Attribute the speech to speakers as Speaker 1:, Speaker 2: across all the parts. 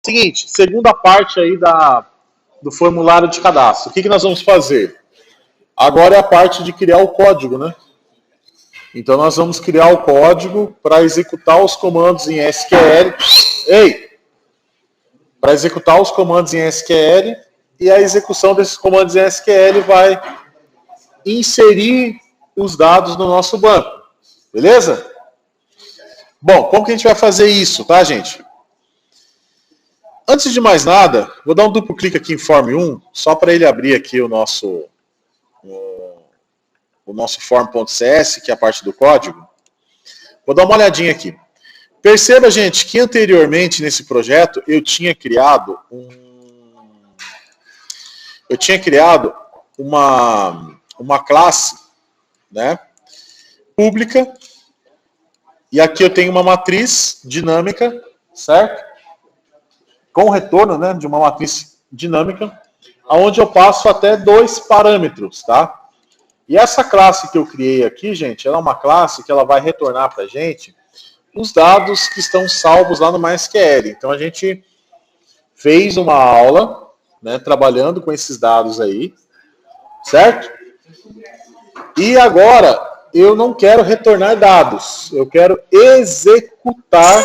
Speaker 1: Seguinte, segunda parte aí do formulário de cadastro. O que nós vamos fazer? Agora é a parte de criar o código, né? Então nós vamos criar o código para executar os comandos em SQL. Para executar os comandos em SQL, e a execução desses comandos em SQL vai inserir os dados no nosso banco. Beleza? Bom, como que a gente vai fazer isso, tá, gente? Antes de mais nada, vou dar um duplo clique aqui em Form 1, só para ele abrir aqui o nosso form.cs, que é a parte do código. Vou dar uma olhadinha aqui. Perceba, gente, que anteriormente nesse projeto eu tinha criado uma classe, né, pública, e aqui eu tenho uma matriz dinâmica, certo? Com retorno, né, de uma matriz dinâmica, onde eu passo até 2 parâmetros, tá? E essa classe que eu criei aqui, gente, ela é uma classe que ela vai retornar para a gente os dados que estão salvos lá no MySQL. Então a gente fez uma aula, né, trabalhando com esses dados aí, certo? E agora eu não quero retornar dados, eu quero executar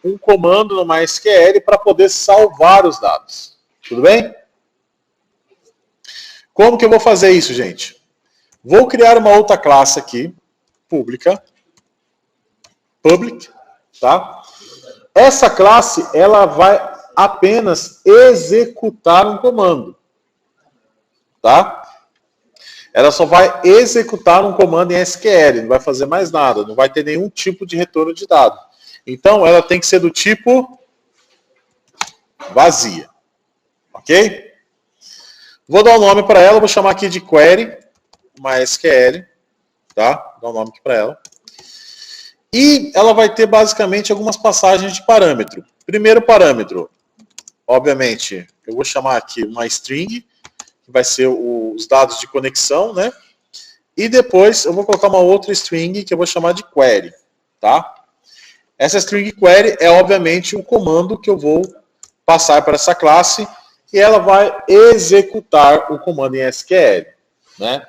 Speaker 1: um comando no MySQL para poder salvar os dados. Tudo bem? Como que eu vou fazer isso, gente? Vou criar uma outra classe aqui, pública, public, tá? Essa classe, ela vai apenas executar um comando, tá? Ela só vai executar um comando em SQL, não vai fazer mais nada, não vai ter nenhum tipo de retorno de dado. Então, ela tem que ser do tipo vazia, ok? Vou dar um nome para ela, vou chamar aqui de query MySQL, tá? Vou dar um nome aqui para ela. E ela vai ter basicamente algumas passagens de parâmetro. Primeiro parâmetro, obviamente, eu vou chamar aqui uma string, que vai ser os dados de conexão, né? E depois eu vou colocar uma outra string que eu vou chamar de query, tá? Essa string query é, obviamente, o comando que eu vou passar para essa classe e ela vai executar o comando em SQL, né?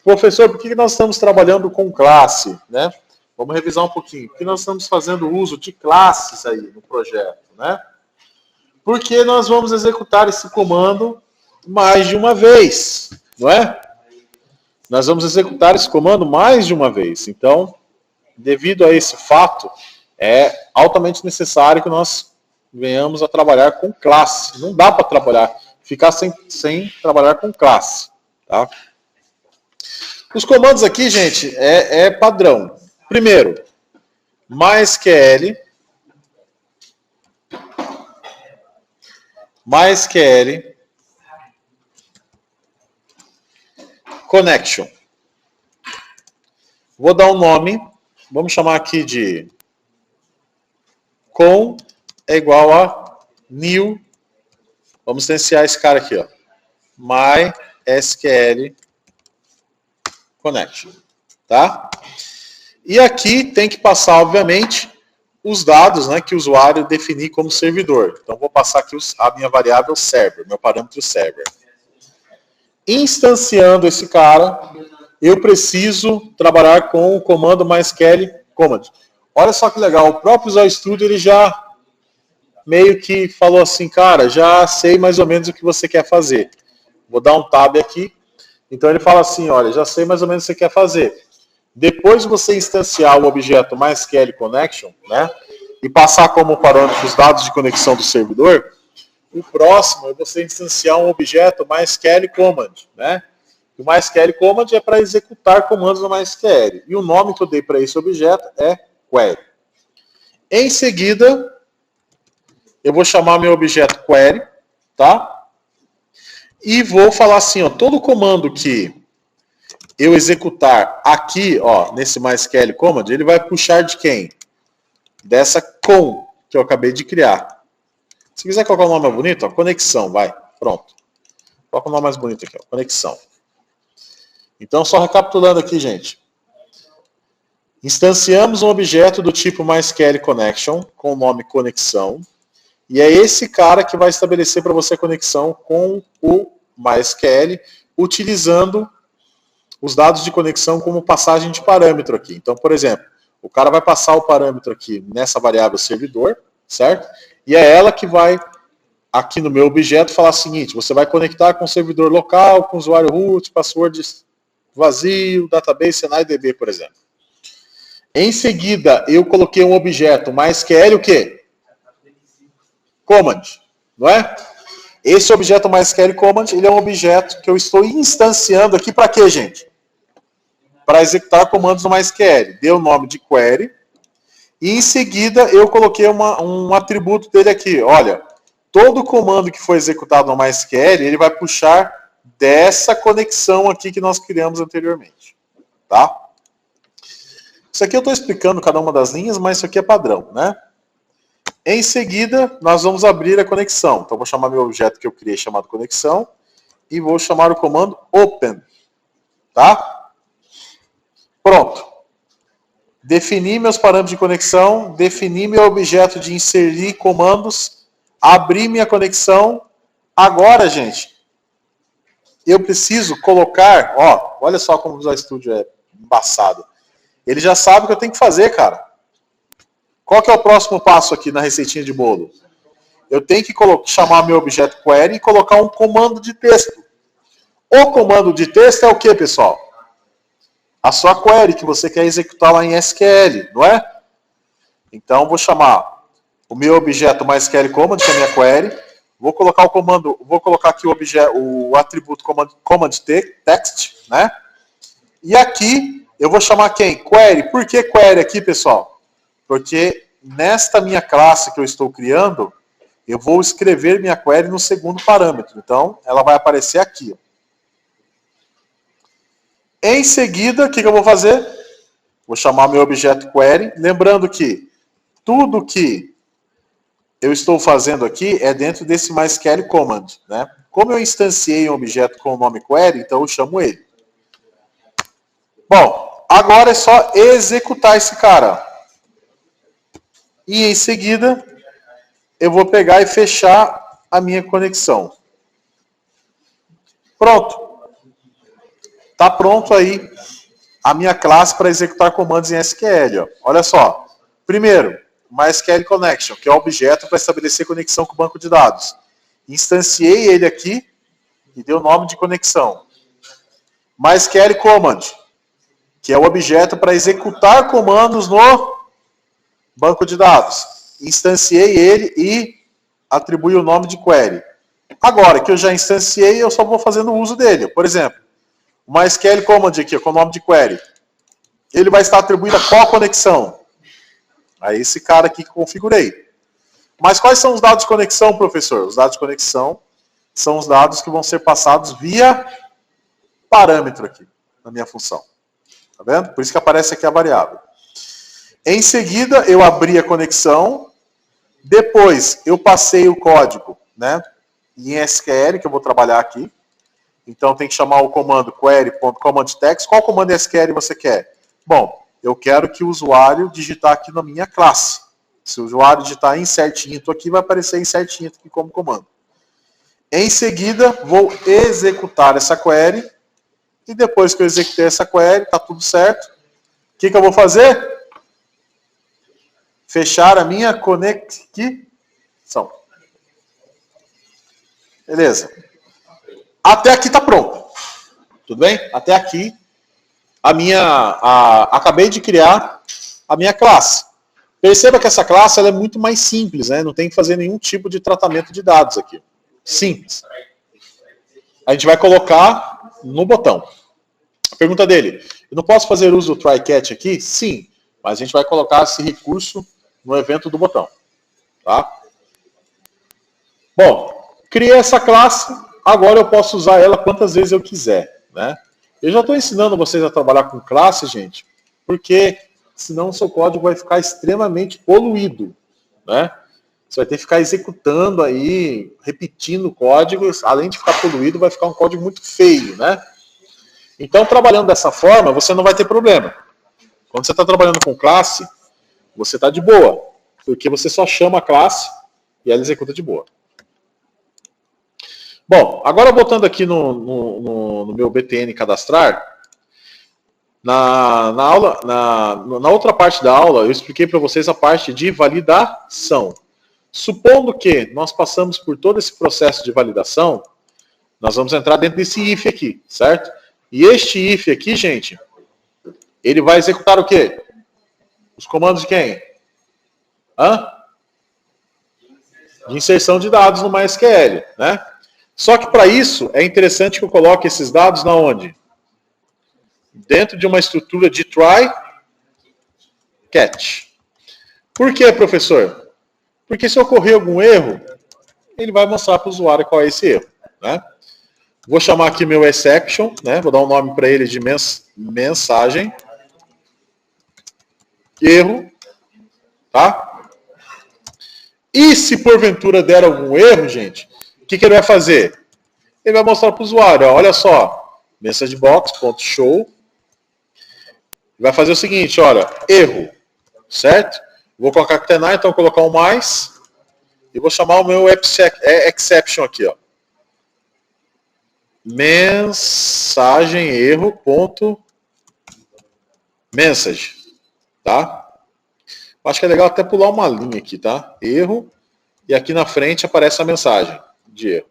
Speaker 1: Professor, por que nós estamos trabalhando com classe, né? Vamos revisar um pouquinho. Por que nós estamos fazendo uso de classes aí no projeto, né? Porque nós vamos executar esse comando mais de uma vez, não é? Nós vamos executar esse comando mais de uma vez. Então, devido a esse fato, é altamente necessário que nós venhamos a trabalhar com classe. Não dá para ficar sem trabalhar com classe, tá? Os comandos aqui, gente, é padrão. Primeiro, MySQL connection. Vou dar um nome, vamos chamar aqui de com é igual a new, vamos iniciar esse cara aqui, ó, MySQL connection, tá? E aqui tem que passar, obviamente, os dados, né, que o usuário definir como servidor. Então, vou passar aqui a minha variável server, meu parâmetro server. Instanciando esse cara, eu preciso trabalhar com o comando MySQL command. Olha só que legal, o próprio Visual Studio ele já meio que falou assim, cara, já sei mais ou menos o que você quer fazer. Vou dar um tab aqui. Então ele fala assim, olha, já sei mais ou menos o que você quer fazer. Depois de você instanciar o objeto MySQL Connection, né, e passar como parâmetro os dados de conexão do servidor, o próximo é você instanciar um objeto MySQL Command, né? O MySQL Command é para executar comandos no MySQL. E o nome que eu dei para esse objeto é query. Em seguida, eu vou chamar meu objeto query, tá? E vou falar assim, ó, todo comando que eu executar aqui, ó, nesse MySQL Command, ele vai puxar de quem? Dessa com que eu acabei de criar. Se quiser colocar um nome mais bonito, ó, conexão, vai. Pronto. Coloca um nome mais bonito aqui, ó, conexão. Então, só recapitulando aqui, gente. Instanciamos um objeto do tipo MySQL Connection, com o nome conexão. E é esse cara que vai estabelecer para você a conexão com o MySQL, utilizando os dados de conexão como passagem de parâmetro aqui. Então, por exemplo, o cara vai passar o parâmetro aqui nessa variável servidor, certo? E é ela que vai, aqui no meu objeto, falar o seguinte: você vai conectar com o servidor local, com o usuário root, password vazio, database, SenaiDB, por exemplo. Em seguida, eu coloquei um objeto MySQL, o quê? Command, não é? Esse objeto MySQL Command, ele é um objeto que eu estou instanciando aqui para quê, gente? Para executar comandos no MySQL. Deu o nome de query. E em seguida, eu coloquei um atributo dele aqui. Olha, todo comando que for executado no MySQL, ele vai puxar dessa conexão aqui que nós criamos anteriormente. Tá? Isso aqui eu estou explicando cada uma das linhas, mas isso aqui é padrão, né? Em seguida, nós vamos abrir a conexão. Então, vou chamar meu objeto que eu criei chamado conexão e vou chamar o comando open. Tá? Pronto. Defini meus parâmetros de conexão, defini meu objeto de inserir comandos, abri minha conexão. Agora, gente, eu preciso colocar, ó, olha só como o Visual Studio é embaçado. Ele já sabe o que eu tenho que fazer, cara. Qual que é o próximo passo aqui na receitinha de bolo? Eu tenho que chamar meu objeto query e colocar um comando de texto. O comando de texto é o que, pessoal? A sua query que você quer executar lá em SQL, não é? Então, vou chamar o meu objeto MySQL Command, que é a minha query. Vou colocar o comando, vou colocar aqui o atributo command text, né? E aqui eu vou chamar quem? Query. Por que query aqui, pessoal? Porque nesta minha classe que eu estou criando, eu vou escrever minha query no segundo parâmetro. Então, ela vai aparecer aqui. Em seguida, o que eu vou fazer? Vou chamar meu objeto query. Lembrando que tudo que eu estou fazendo aqui é dentro desse MySQL Command, né? Como eu instanciei um objeto com o nome query, então eu chamo ele. Bom, agora é só executar esse cara. E em seguida, eu vou pegar e fechar a minha conexão. Pronto. Está pronto aí a minha classe para executar comandos em SQL. Ó. Olha só. Primeiro, MySQL Connection, que é o objeto para estabelecer conexão com o banco de dados. Instanciei ele aqui e dei o nome de conexão. MySQL Command, que é o objeto para executar comandos no banco de dados. Instanciei ele e atribuí o nome de query. Agora que eu já instanciei, eu só vou fazendo uso dele. Por exemplo, o MySQL Command aqui, com o nome de query. Ele vai estar atribuído a qual conexão? A esse cara aqui que configurei. Mas quais são os dados de conexão, professor? Os dados de conexão são os dados que vão ser passados via parâmetro aqui, na minha função. Tá vendo? Por isso que aparece aqui a variável. Em seguida, eu abri a conexão. Depois, eu passei o código, né, em SQL, que eu vou trabalhar aqui. Então, tem que chamar o comando query.commandText. Qual comando SQL você quer? Bom, eu quero que o usuário digitar aqui na minha classe. Se o usuário digitar insertinto aqui, vai aparecer insertinto aqui como comando. Em seguida, vou executar essa query. E depois que eu executei essa query, está tudo certo. O que eu vou fazer? Fechar a minha conexão. Beleza. Até aqui está pronto. Tudo bem? Até aqui, acabei de criar a minha classe. Perceba que essa classe ela é muito mais simples, né? Não tem que fazer nenhum tipo de tratamento de dados aqui. Simples. A gente vai colocar no botão. A pergunta dele, eu não posso fazer uso do try catch aqui? Sim, mas a gente vai colocar esse recurso no evento do botão. Tá? Bom, criei essa classe, agora eu posso usar ela quantas vezes eu quiser. Né? Eu já estou ensinando vocês a trabalhar com classe, gente, porque senão o seu código vai ficar extremamente poluído. Né? Você vai ter que ficar executando aí, repetindo códigos, além de ficar poluído, vai ficar um código muito feio. Né? Então, trabalhando dessa forma, você não vai ter problema. Quando você está trabalhando com classe, você está de boa, porque você só chama a classe e ela executa de boa. Bom, agora voltando aqui no meu BTN cadastrar, na outra parte da aula, eu expliquei para vocês a parte de validação. Supondo que nós passamos por todo esse processo de validação, nós vamos entrar dentro desse if aqui, certo? E este if aqui, gente, ele vai executar o quê? Os comandos de quem? De inserção de dados no MySQL, né? Só que para isso é interessante que eu coloque esses dados na onde? Dentro de uma estrutura de try catch. Por quê, professor? Porque se ocorrer algum erro, ele vai mostrar para o usuário qual é esse erro, né? Vou chamar aqui meu exception, né? Vou dar um nome para ele de mensagem erro, tá? E se porventura der algum erro, gente, o que ele vai fazer? Ele vai mostrar para o usuário, ó, olha só, messagebox.show, vai fazer o seguinte, olha, erro, certo? Vou concatenar, então colocar um mais, e vou chamar o meu exception aqui, ó. Mensagem erro.message, tá? Acho que é legal até pular uma linha aqui, tá? Erro, e aqui na frente aparece a mensagem de erro.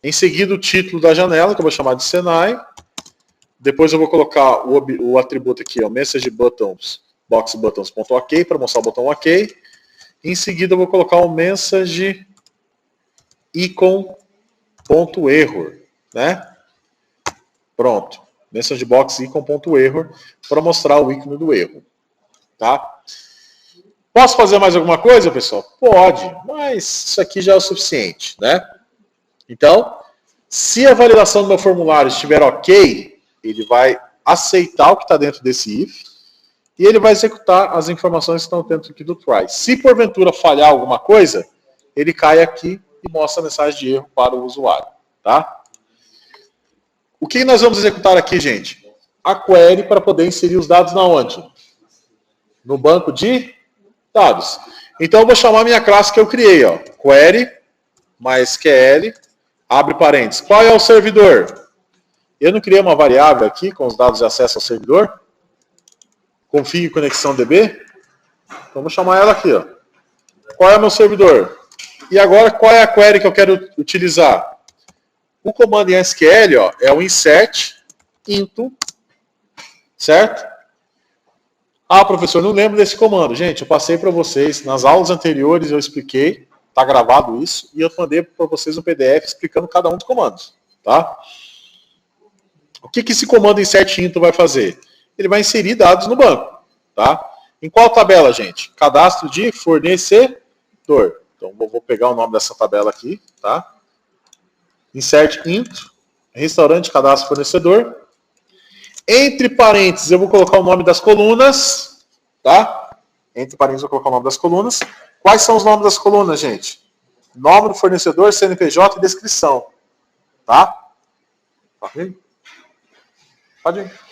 Speaker 1: Em seguida, o título da janela, que eu vou chamar de Senai. Depois eu vou colocar o atributo aqui, ó, message buttons, box buttons.ok, para mostrar o botão ok. Em seguida, eu vou colocar o message icon.error, né? Pronto. Message box icon.error para mostrar o ícone do erro, tá? Posso fazer mais alguma coisa, pessoal? Pode, mas isso aqui já é o suficiente, né? Então, se a validação do meu formulário estiver ok, ele vai aceitar o que está dentro desse if e ele vai executar as informações que estão dentro aqui do try. Se porventura falhar alguma coisa, ele cai aqui e mostra a mensagem de erro para o usuário, tá? O que nós vamos executar aqui, gente? A query para poder inserir os dados na onde? No banco de dados. Então eu vou chamar a minha classe que eu criei, ó, query MySQL, abre parênteses. Qual é o servidor? Eu não criei uma variável aqui com os dados de acesso ao servidor? Config conexão DB? Então vou chamar ela aqui, ó. Qual é o meu servidor? E agora qual é a query que eu quero utilizar? O comando em SQL, ó, é o insert into, certo? Ah, professor, não lembro desse comando. Gente, eu passei para vocês, nas aulas anteriores eu expliquei, está gravado isso, e eu mandei para vocês um PDF explicando cada um dos comandos, tá? O que esse comando insert into vai fazer? Ele vai inserir dados no banco, tá? Em qual tabela, gente? Cadastro de fornecedor. Então, vou pegar o nome dessa tabela aqui, tá? Insert into, restaurante, cadastro, fornecedor. Entre parênteses, eu vou colocar o nome das colunas, tá? Entre parênteses, eu vou colocar o nome das colunas. Quais são os nomes das colunas, gente? Nome do fornecedor, CNPJ e descrição, tá? Ok? Pode ir.